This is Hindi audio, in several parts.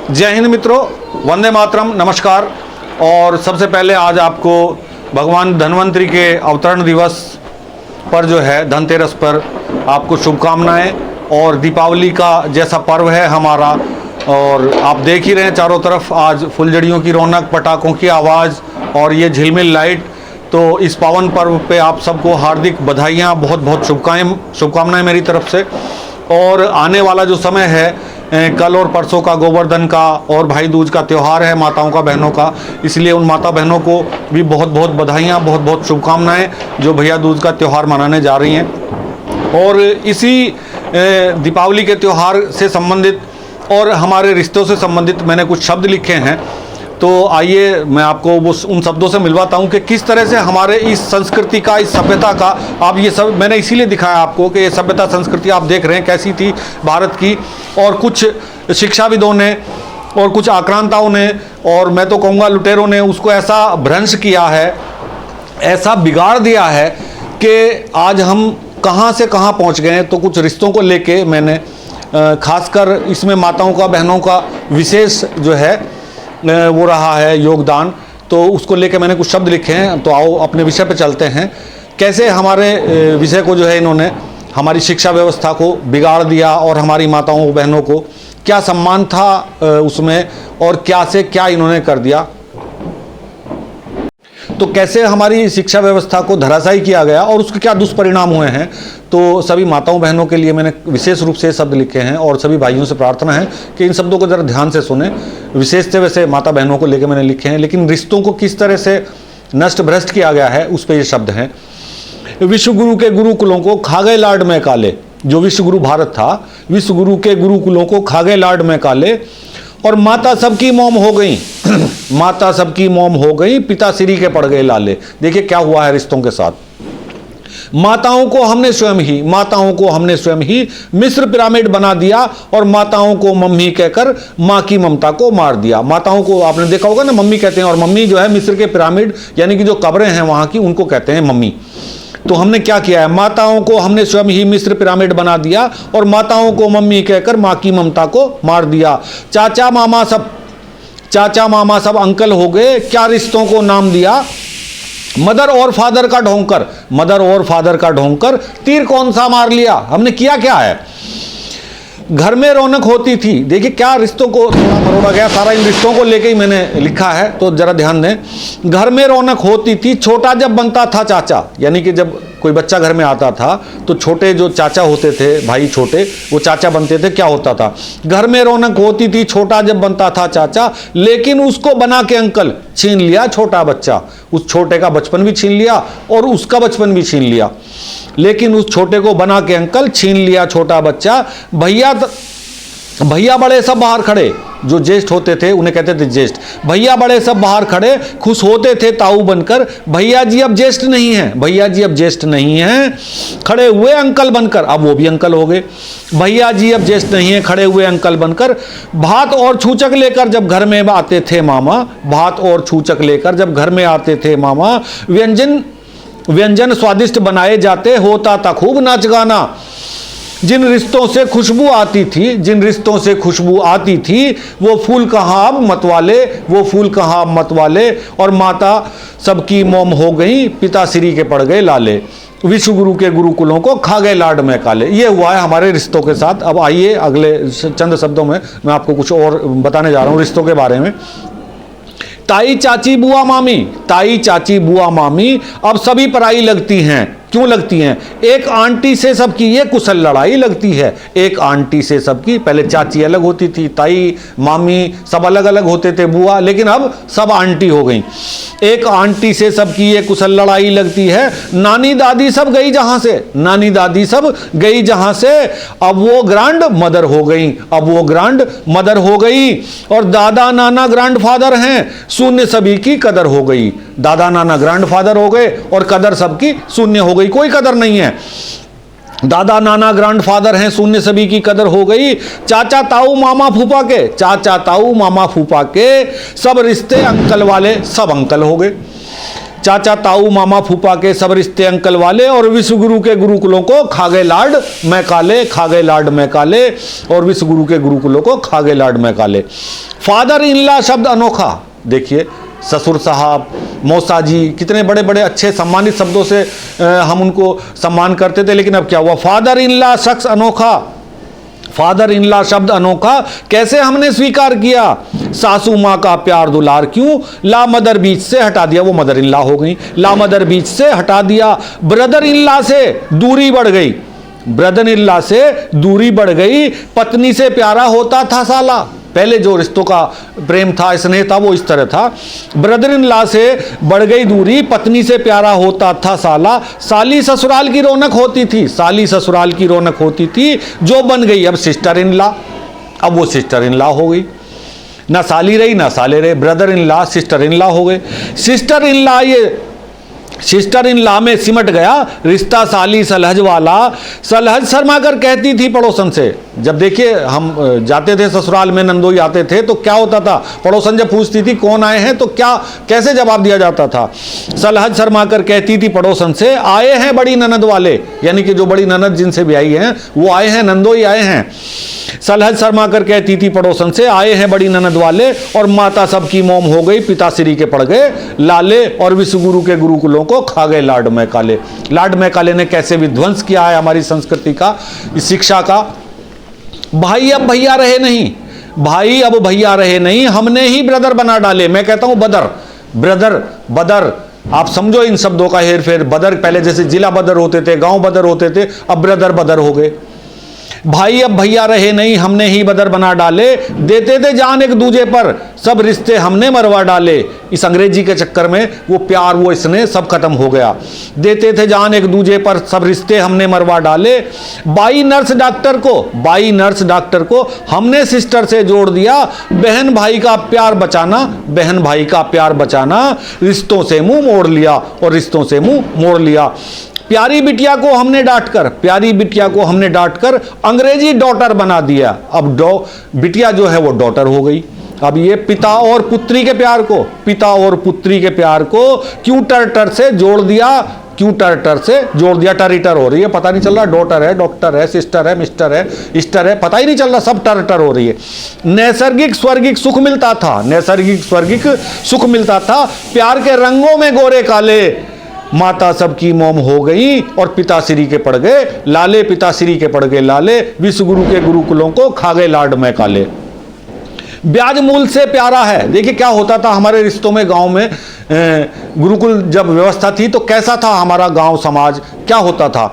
जय हिंद मित्रों, वंदे मातरम, नमस्कार। और सबसे पहले आज आपको भगवान धन्वंतरी के अवतरण दिवस पर जो है धनतेरस पर आपको शुभकामनाएं। और दीपावली का जैसा पर्व है हमारा, और आप देख ही रहे हैं चारों तरफ आज फुलझड़ियों की रौनक, पटाखों की आवाज़ और ये झिलमिल लाइट। तो इस पावन पर्व पे आप सबको हार्दिक बधाइयाँ, बहुत बहुत शुभकामनाएं मेरी तरफ से। और आने वाला जो समय है कल और परसों का गोवर्धन का और भाई दूज का त्यौहार है माताओं का, बहनों का, इसलिए उन माता बहनों को भी बहुत बहुत बधाइयाँ, बहुत बहुत शुभकामनाएं जो भैया दूज का त्यौहार मनाने जा रही हैं। और इसी दीपावली के त्यौहार से संबंधित और हमारे रिश्तों से संबंधित मैंने कुछ शब्द लिखे हैं। तो आइए मैं आपको वो उन शब्दों से मिलवाता हूँ कि किस तरह से हमारे इस संस्कृति का, इस सभ्यता का, आप ये सब मैंने इसीलिए दिखाया आपको कि ये सभ्यता संस्कृति आप देख रहे हैं कैसी थी भारत की। और कुछ शिक्षाविदों ने और कुछ आक्रांताओं ने, और मैं तो कहूँगा लुटेरों ने, उसको ऐसा भ्रंश किया है, ऐसा बिगाड़ दिया है कि आज हम कहाँ से कहाँ पहुँच गए हैं। तो कुछ रिश्तों को लेके मैंने खासकर इसमें माताओं का, बहनों का विशेष जो है वो रहा है योगदान, तो उसको लेके मैंने कुछ शब्द लिखे हैं। तो आओ अपने विषय पे चलते हैं। कैसे हमारे विषय को जो है इन्होंने हमारी शिक्षा व्यवस्था को बिगाड़ दिया और हमारी माताओं बहनों को क्या सम्मान था उसमें, और क्या से क्या इन्होंने कर दिया। तो कैसे हमारी शिक्षा व्यवस्था को धराशायी किया गया और उसके क्या दुष्परिणाम हुए हैं। तो सभी माताओं बहनों के लिए मैंने विशेष रूप से शब्द लिखे हैं और सभी भाइयों से प्रार्थना है कि इन शब्दों को ज़रा ध्यान से सुने। विशेष से वैसे माता बहनों को लेकर मैंने लिखे हैं, लेकिन रिश्तों को किस तरह से नष्ट भ्रष्ट किया गया है उस पर ये शब्द हैं। विश्वगुरु के गुरुकुलों को खा गए लाड में काले, जो विश्वगुरु भारत था, विश्वगुरु के गुरुकुलों को खा गए लाड में काले, और माता सबकी मोम हो गई माता सबकी मोम हो गई, पिता श्री के पड़ गए लाले। देखिए क्या हुआ है रिश्तों के साथ। माताओं को हमने स्वयं ही मिस्र पिरामिड बना दिया और माताओं को मम्मी कहकर माँ की ममता को मार दिया। माताओं को आपने देखा होगा ना, मम्मी कहते हैं, और मम्मी जो है मिस्र के पिरामिड यानी कि जो कब्रें हैं वहाँ की, उनको कहते हैं मम्मी। तो हमने क्या किया है, माताओं को हमने स्वयं ही मिस्र पिरामिड बना दिया और माताओं को मम्मी कहकर माँ की ममता को मार दिया। चाचा मामा सब अंकल हो गए, क्या रिश्तों को नाम दिया। मदर और फादर का ढोंकर तीर कौन सा मार लिया। हमने किया क्या है, घर में रौनक होती थी। देखिए क्या रिश्तों को थोड़ा मरोड़ा गया, सारा इन रिश्तों को लेके ही मैंने लिखा है, तो जरा ध्यान दें। घर में रौनक होती थी, छोटा जब बनता था चाचा, यानी कि जब कोई बच्चा घर में आता था तो छोटे जो चाचा होते थे, भाई छोटे, वो चाचा बनते थे। क्या होता था, घर में रौनक होती थी, छोटा जब बनता था चाचा, लेकिन उसको बना के अंकल छीन लिया छोटा बच्चा। उस छोटे का बचपन भी छीन लिया और उसका बचपन भी छीन लिया, लेकिन उस छोटे को बना के अंकल छीन लिया छोटा बच्चा। भैया बड़े सब बाहर खड़े, जो ज्येष्ठ होते थे उन्हें कहते थे ज्येष्ठ। भैया बड़े सब बाहर खड़े, खुश होते थे ताऊ बनकर, भैया जी अब ज्येष्ठ नहीं हैं, खड़े हुए अंकल बनकर। अब वो भी अंकल हो गए। भैया जी अब ज्येष्ठ नहीं है, खड़े हुए अंकल बनकर। भात और छूचक लेकर जब घर में आते थे मामा, व्यंजन स्वादिष्ट बनाए जाते, होता था खूब नाच गाना। जिन रिश्तों से खुशबू आती थी वो फूल कहाँ अब मत वाले, और माता सबकी मोम हो गई, पिता श्री के पड़ गए लाले। विश्वगुरु के गुरुकुलों को खा गए लाड में काले। ये हुआ है हमारे रिश्तों के साथ। अब आइए अगले चंद शब्दों में मैं आपको कुछ और बताने जा रहा हूँ रिश्तों के बारे में। ताई चाची बुआ मामी अब सभी पराई लगती हैं। क्यों लगती हैं, एक आंटी से सबकी ये कुशल लड़ाई लगती है। एक आंटी से सबकी, पहले चाची अलग होती थी, ताई मामी सब अलग अलग होते थे, बुआ, लेकिन अब सब आंटी हो गई। एक आंटी से सबकी ये कुशल लड़ाई लगती है। नानी दादी सब गई जहां से, अब वो ग्रांड मदर हो गई, और दादा नाना ग्रैंड फादर हैं, शून्य सभी की कदर हो गई। दादा नाना ग्रैंड फादर हो गए और कदर सबकी शून्य हो गई, कोई कदर नहीं है। दादा नाना ग्रैंड फादर हैं, शून्य सभी की कदर हो गई। चाचा ताऊ मामा फूफा के सब रिश्ते अंकल वाले सब अंकल हो गए। चाचा ताऊ मामा फूफा के सब रिश्ते अंकल वाले, और विश्व गुरु के गुरुकुलों को खा गए लाड मैं काले, खा गए लाड मैं काले, और विश्व गुरु के गुरुकुलों को खा गए लाड मैं काले। फादर इन लॉ शब्द अनोखा, देखिए ससुर साहब, मौसा जी, कितने बड़े बड़े अच्छे सम्मानित शब्दों से हम उनको सम्मान करते थे, लेकिन अब क्या हुआ, फादर इन लॉ शख्स अनोखा, फादर इन लॉ शब्द अनोखा कैसे हमने स्वीकार किया। सासू माँ का प्यार दुलार क्यों ला मदर बीच से हटा दिया, वो मदर इन लॉ हो गई, ला मदर बीच से हटा दिया। ब्रदर इन लॉ से दूरी बढ़ गई, ब्रदर इन लॉ से दूरी बढ़ गई, पत्नी से प्यारा होता था साला। पहले जो रिश्तों का प्रेम था, स्नेह था, वो इस तरह था। ब्रदर इन लॉ से बढ़ गई दूरी, पत्नी से प्यारा होता था साला। साली ससुराल की रौनक होती थी, साली ससुराल की रौनक होती थी, जो बन गई अब सिस्टर इन लॉ। अब वो सिस्टर इन लॉ हो गई, ना साली रही ना साले रहे, brother in law sister in law हो गए। सिस्टर इन लॉ, ये सिस्टर इन लॉ में सिमट गया रिश्ता साली सलहज वाला। सलहज शर्माकर कहती थी पड़ोसन से, जब देखिए हम जाते थे ससुराल में, नंदोई आते थे तो क्या होता था, पड़ोसन जब पूछती थी कौन आए हैं तो क्या कैसे जवाब दिया जाता था। सलहज शर्माकर कहती थी पड़ोसन से, आए हैं बड़ी ननद वाले, यानी कि जो बड़ी ननद जिनसे भी आई हैं वो आए हैं, नंदोई आए हैं। सलहज शर्माकर कहती थी पड़ोसन से, आए हैं बड़ी ननद वाले, और माता सबकी मोम हो गई, पिताश्री के पड़ गए लाले, और विश्व गुरु के गुरुकुलों को खा गए लाड में काले। लाड में काले ने कैसे विध्वंस किया है हमारी संस्कृति का, इस शिक्षा का। भाई अब भैया रहे नहीं, भाई अब भैया रहे नहीं, हमने ही ब्रदर बना डाले। मैं कहता हूं बदर, ब्रदर, बदर, आप समझो इन शब्दों का हेर फेर। बदर पहले जैसे जिला बदर होते थे, गांव बदर होते थे, अब ब्रदर बदर हो गए। भाई अब भैया रहे नहीं, हमने ही बदर बना डाले, देते थे जान एक दूजे पर, सब रिश्ते हमने मरवा डाले। इस अंग्रेजी के चक्कर में वो प्यार, वो स्नेह सब खत्म हो गया। देते थे जान एक दूजे पर, सब रिश्ते हमने मरवा डाले। बाई नर्स डॉक्टर को, बाई नर्स डॉक्टर को हमने सिस्टर से जोड़ दिया। बहन भाई का प्यार बचाना, बहन भाई का प्यार बचाना, रिश्तों से मुंह मोड़ लिया, और रिश्तों से मुंह मोड़ लिया। प्यारी बिटिया को हमने डांटकर, प्यारी बिटिया को हमने डांटकर अंग्रेजी डॉटर बना दिया। अब बिटिया जो है वो डॉटर हो गई। अब ये पिता और पुत्री के प्यार को, पिता और पुत्री के प्यार को क्यों टर से जोड़ दिया, क्यों टर से जोड़ दिया। टरिटर हो रही है, पता नहीं चल रहा, डॉटर है, डॉक्टर है, सिस्टर है, मिस्टर है, इस्टर है, पता ही नहीं चल रहा, सब टर हो रही है। नैसर्गिक स्वर्गिक सुख मिलता था, नैसर्गिक स्वर्गिक सुख मिलता था, प्यार के रंगों में गोरे काले। माता सबकी मोम हो गई, और पिताश्री के पड़ गए लाले, पिताश्री के पड़ गए लाले, विश्व गुरु के गुरुकुलों को खा गए लाड में काले। ब्याज मूल से प्यारा है। देखिए क्या होता था हमारे रिश्तों में, गांव में गुरुकुल जब व्यवस्था थी तो कैसा था हमारा गांव समाज, क्या होता था।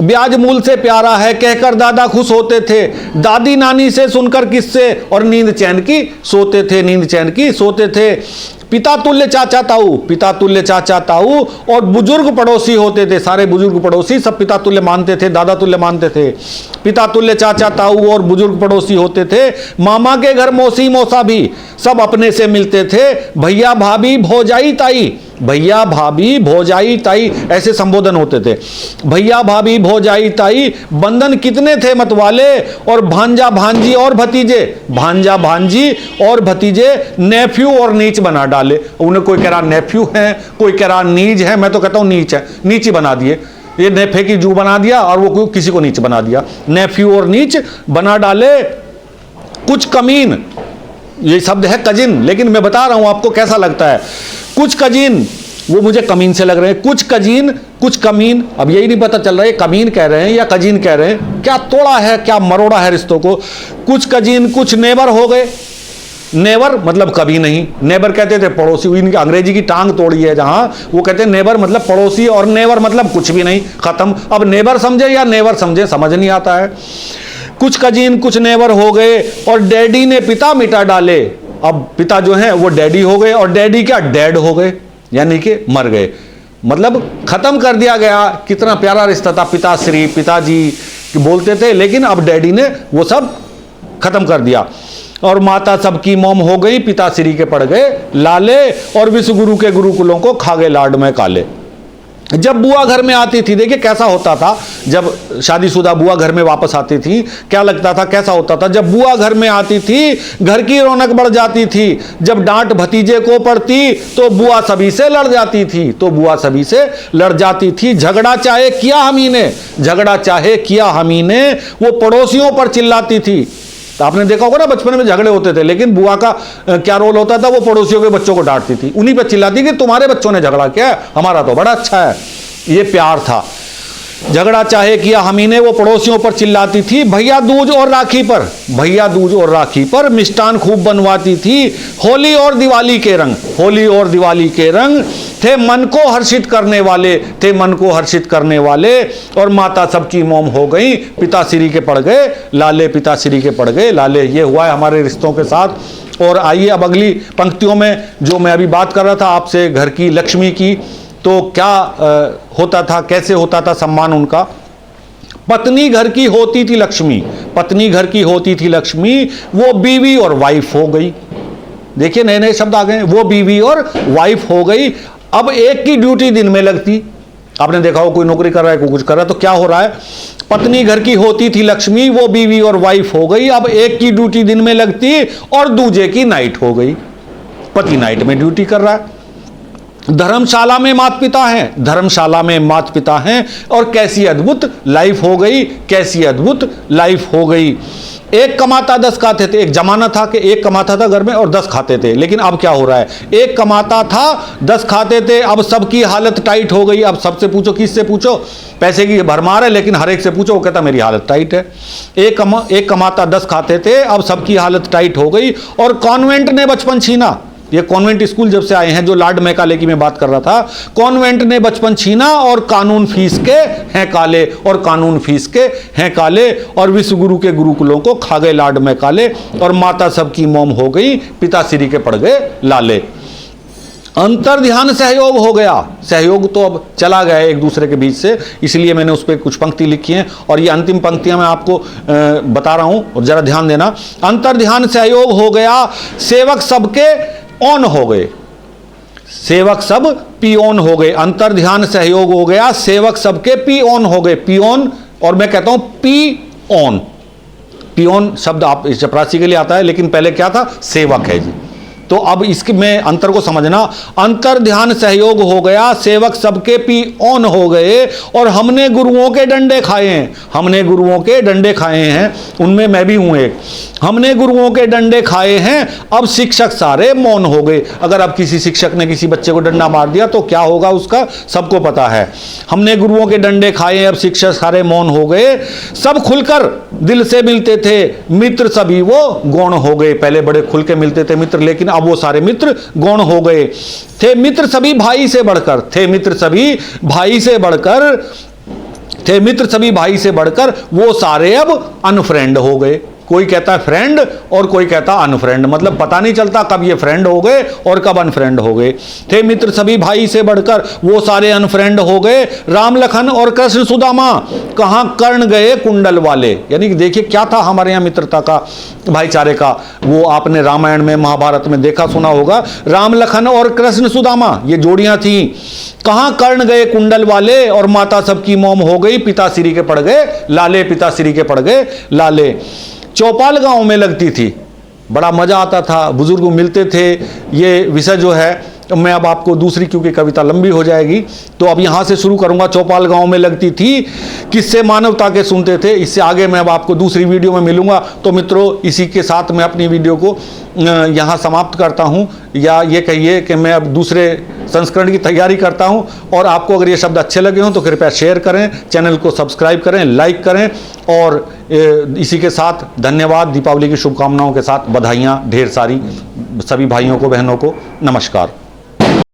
ब्याज मूल से प्यारा है कहकर दादा खुश होते थे, दादी नानी से सुनकर किस्से, और नींद चैन की सोते थे, नींद चैन की सोते थे। पिता तुल्य चाचा ताऊ, पिता तुल्य चाचा ताऊ, और बुजुर्ग पड़ोसी होते थे, सारे बुजुर्ग पड़ोसी सब पिता तुल्य मानते थे, दादा तुल्य मानते थे। पिता तुल्य चाचा ताऊ और बुजुर्ग पड़ोसी होते थे। मामा के घर मौसी मौसा भी सब अपने से मिलते थे। भैया भाभी भौजाई ताई, भैया भाभी भौजाई ताई, ऐसे संबोधन होते थे। भैया भाभी भौजाई ताई, बंधन कितने थे मतवाले, और भांजा भांजी और भतीजे, भांजा भांजी और भतीजे, नेफ्यू और नीच बना डाले। उन्हें कोई कह रहा नेफ्यू है, कोई कह रहा नीच है, मैं तो कहता हूं नीच है, नीच ही बना दिए। ये नेफे की जू बना दिया और वो किसी को नीच बना दिया, नेफ्यू और नीच बना डाले। कुछ कमीन, ये शब्द है कजिन, लेकिन मैं बता रहा हूं आपको कैसा लगता है। कुछ कजीन, वो मुझे कमीन से लग रहे हैं, कुछ कजीन कुछ कमीन, अब यही नहीं पता चल रहा है कमीन कह रहे हैं या कजीन कह रहे हैं। क्या तोड़ा है, क्या मरोड़ा है रिश्तों को। कुछ कजीन कुछ नेबर हो गए। नेबर मतलब कभी नहीं, नेबर कहते थे पड़ोसी, इनकी अंग्रेजी की टांग तोड़ी है जहां, वो कहते हैं नेबर मतलब पड़ोसी, और नेबर मतलब कुछ भी नहीं, खत्म। अब नेबर समझे या नेवर समझे समझ नहीं आता है। कुछ कजीन कुछ नेबर हो गए, और डैडी ने पिता मिटा डाले। अब पिता जो है वो डैडी हो गए, और डैडी क्या डेड हो गए, यानी कि मर गए, मतलब खत्म कर दिया गया। कितना प्यारा रिश्ता था, पिताश्री पिताजी बोलते थे, लेकिन अब डैडी ने वो सब खत्म कर दिया। और माता सबकी मोम हो गई, पिताश्री के पड़ गए लाले, और विश्व गुरु के गुरुकुलों को खा गए लाड में काले। जब बुआ घर में आती थी, देखिए कैसा होता था जब शादीशुदा बुआ घर में वापस आती थी, क्या लगता था, कैसा होता था। जब बुआ घर में आती थी घर की रौनक बढ़ जाती थी। जब डांट भतीजे को पड़ती तो बुआ सभी से लड़ जाती थी, तो बुआ सभी से लड़ जाती थी। झगड़ा चाहे किया हमी ने, झगड़ा चाहे किया हमी ने, वो पड़ोसियों पर चिल्लाती थी। तो आपने देखा होगा ना बचपन में झगड़े होते थे, लेकिन बुआ का क्या रोल होता था, वो पड़ोसियों के बच्चों को डांटती थी, उन्हीं पर चिल्लाती कि तुम्हारे बच्चों ने झगड़ा किया है, हमारा तो बड़ा अच्छा है। ये प्यार था। झगड़ा चाहे किया हमी ने, वो पड़ोसियों पर चिल्लाती थी। भैया दूज और राखी पर, भैया दूज और राखी पर मिष्ठान खूब बनवाती थी। होली और दिवाली के रंग, होली और दिवाली के रंग थे मन को हर्षित करने वाले, थे मन को हर्षित करने वाले। और माता सबकी मोम हो गई, पिताश्री के पड़ गए लाले, पिताश्री के पड़ गए लाले। ये हुआ है हमारे रिश्तों के साथ। और आइए अब अगली पंक्तियों में जो मैं अभी बात कर रहा था आपसे घर की लक्ष्मी की, तो क्या होता था, कैसे होता था सम्मान उनका। पत्नी घर की होती थी लक्ष्मी, पत्नी घर की होती थी लक्ष्मी, वो बीवी और वाइफ हो गई। देखिए नए नए शब्द आ गए, वो बीवी और वाइफ हो गई। अब एक की ड्यूटी दिन में लगती, आपने देखा हो कोई नौकरी कर रहा है, कोई कुछ कर रहा है, तो क्या हो रहा है, पत्नी घर की होती थी लक्ष्मी, वो बीवी और वाइफ हो गई। अब एक की ड्यूटी दिन में लगती और दूजे की नाइट हो गई। पति नाइट में ड्यूटी कर रहा है। धर्मशाला में माता पिता हैं, धर्मशाला में माता पिता हैं। और कैसी अद्भुत लाइफ हो गई, कैसी अद्भुत लाइफ हो गई। एक कमाता 10 खाते थे। एक जमाना था कि एक कमाता था घर में और 10 खाते थे, लेकिन अब क्या हो रहा है, एक कमाता था 10 खाते थे। अब सबकी हालत टाइट हो गई। अब सबसे पूछो, किससे पूछो, पैसे की भरमार है, लेकिन हर एक से पूछो, वो कहता मेरी हालत टाइट है। एक कमाता 10 खाते थे, अब सबकी हालत टाइट हो गई। और कॉन्वेंट ने बचपन छीना, ये कॉन्वेंट स्कूल जब से आए हैं, जो लॉर्ड मैकाले की मैं बात कर रहा था, कॉन्वेंट ने बचपन छीना और कानून फीस के हैं काले, और कानून फीस के हैं काले। और विश्व गुरु के गुरुकुलों को खा गए लॉर्ड मैकाले। और माता सबकी मोम हो गई, पिताश्री के पड़ गए लाले। अंतर ध्यान सहयोग हो गया। सहयोग तो अब चला गया एक दूसरे के बीच से, इसलिए मैंने उस पर कुछ पंक्ति लिखी हैं और ये अंतिम पंक्तियां मैं आपको बता रहा हूं, और जरा ध्यान देना। अंतर ध्यान सहयोग हो गया, सेवक सबके ऑन हो गए, सेवक सब पियोन हो गए। अंतर ध्यान सहयोग हो गया, सेवक सबके पियोन हो गए। पियोन, और मैं कहता हूं पी ऑन, पियोन शब्द आप चपरासी के लिए आता है, लेकिन पहले क्या था, सेवक है जी। तो अब इसके में अंतर को समझना। अंतर ध्यान सहयोग हो गया, सेवक सबके पी ऑन हो गए। और हमने गुरुओं के डंडे खाए हैं, हमने गुरुओं के डंडे खाए हैं, उनमें मैं भी हूं एक। हमने गुरुओं के डंडे खाए हैं, अब शिक्षक सारे मौन हो गए। अगर अब किसी शिक्षक ने किसी बच्चे को डंडा मार दिया तो क्या होगा उसका सबको पता है। हमने गुरुओं के डंडे खाए हैं, अब शिक्षक सारे मौन हो गए। सब खुलकर दिल से मिलते थे, मित्र सभी वो गौण हो गए। पहले बड़े खुल के मिलते थे मित्र, लेकिन अब वो सारे मित्र गौण हो गए। थे मित्र सभी भाई से बढ़कर, थे मित्र सभी भाई से बढ़कर, थे मित्र सभी भाई से बढ़कर, वो सारे अब अनफ्रेंड हो गए। कोई कहता है फ्रेंड और कोई कहता अनफ्रेंड, मतलब पता नहीं चलता कब ये फ्रेंड हो गए और कब अनफ्रेंड हो गए। थे मित्र सभी भाई से बढ़कर, वो सारे अनफ्रेंड हो गए। राम लखन और कृष्ण सुदामा कहां कर्ण गए कुंडल वाले। यानी कि देखिए क्या था हमारे यहाँ मित्रता का, भाईचारे का, वो आपने रामायण में महाभारत में देखा सुना होगा। राम लखन और कृष्ण सुदामा ये जोड़ियां थी। कहां कर्ण गए कुंडल वाले, और माता सबकी मोम हो गई, पिताश्री के पड़ गए लाले, पिताश्री के पड़ गए लाले। चौपाल गांव में लगती थी, बड़ा मजा आता था, बुजुर्ग मिलते थे। ये विषय जो है मैं अब आपको दूसरी, क्योंकि कविता लंबी हो जाएगी तो अब यहाँ से शुरू करूँगा। चौपाल गांव में लगती थी, किससे मानवता के सुनते थे। इससे आगे मैं अब आपको दूसरी वीडियो में मिलूंगा। तो मित्रों इसी के साथ मैं अपनी वीडियो को यहाँ समाप्त करता हूँ, या ये कहिए कि मैं अब दूसरे संस्करण की तैयारी करता हूँ। और आपको अगर ये शब्द अच्छे लगे हों तो कृपया शेयर करें, चैनल को सब्सक्राइब करें, लाइक करें। और इसी के साथ धन्यवाद, दीपावली की शुभकामनाओं के साथ बधाइयाँ ढेर सारी सभी भाइयों को, बहनों को। नमस्कार।